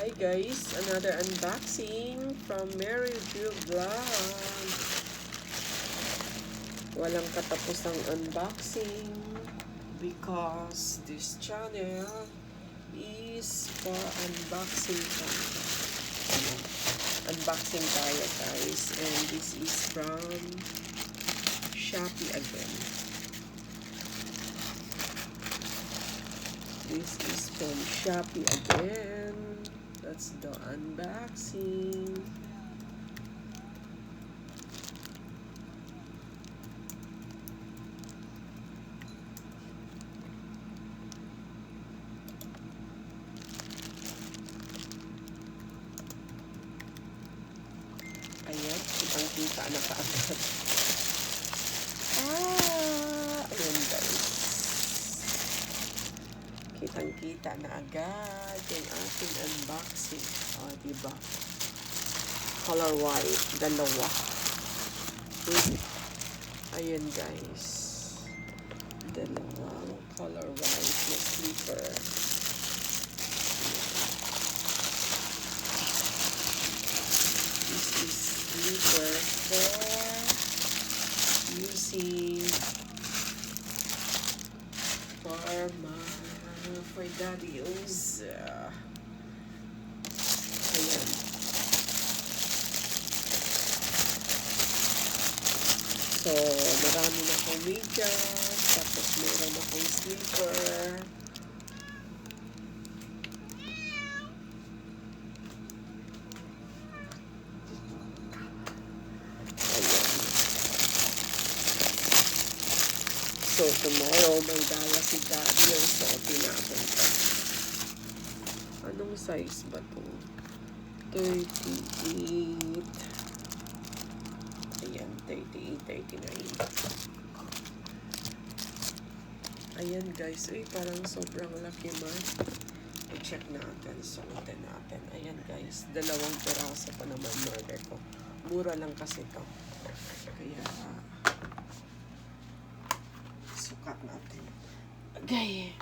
Hi guys, another unboxing from Mary Drew Vlog. Walang katapusang unboxing because this channel is for unboxing unboxing tayo guys, and this is from Shopee again. This is from Shopee again. That's the unboxing. Ayan, kitang-kita na kaagad. Ayan guys. Kitang-kita na agad yung ating unboxing. Diba? Color white, dalawa. Ayan guys. Dalawang color white na slipper. This is slipper for using for daddy use. Ayan. So, marami na akong medyas, tapos meron akong slipper. So, tomorrow, may dala si Daddy yung suotin natin. Anong size ba ito? 38. Ayan, 38, 39. Ayan guys, parang sobrang laki man. I-check natin, suotin natin. Ayan guys, dalawang peraso pa naman order ko. Mura lang kasi ito. Kaya, sukat natin. Okay.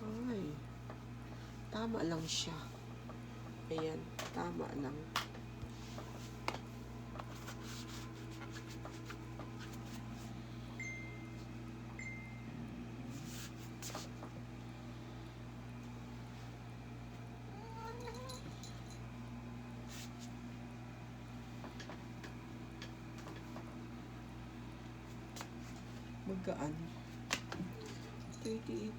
Ay. Tama lang siya. Ayan. Tama lang. Magkaan. 38.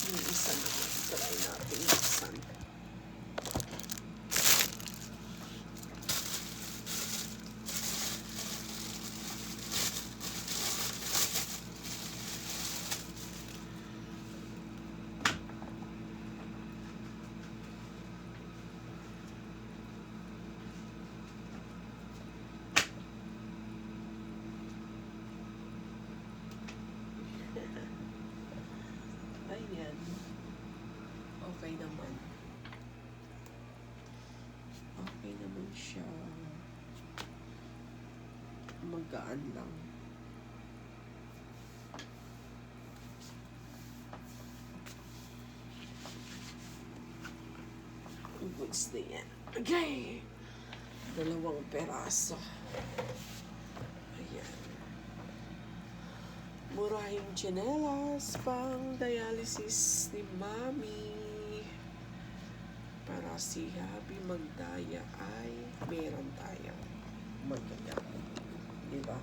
Yung isa naman. Try natin buksan. Ayan. Okay naman. Okay naman siya. Magaan lang. Goods na yan. Okay. Dalawang peraso. Ayan. Murahing tsinelas pang dialysis ni Mami. Para si Happy magdaya ay meron tayong magdaya. Diba?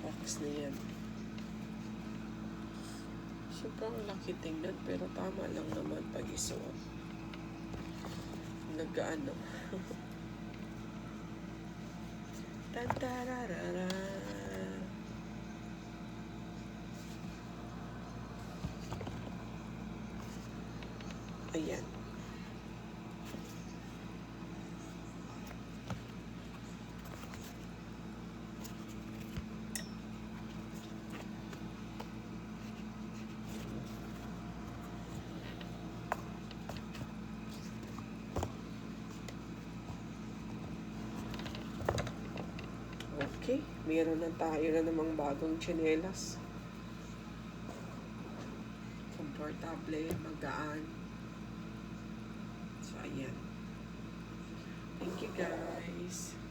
Box na yan. Sobrang laki tingnan pero tama lang naman pag isuot. Nag-ano. Tantararara. Ayan. Okay, meron na tayo na namang bagong tsinelas. Komportable, magaan. So, ayan. Thank you guys.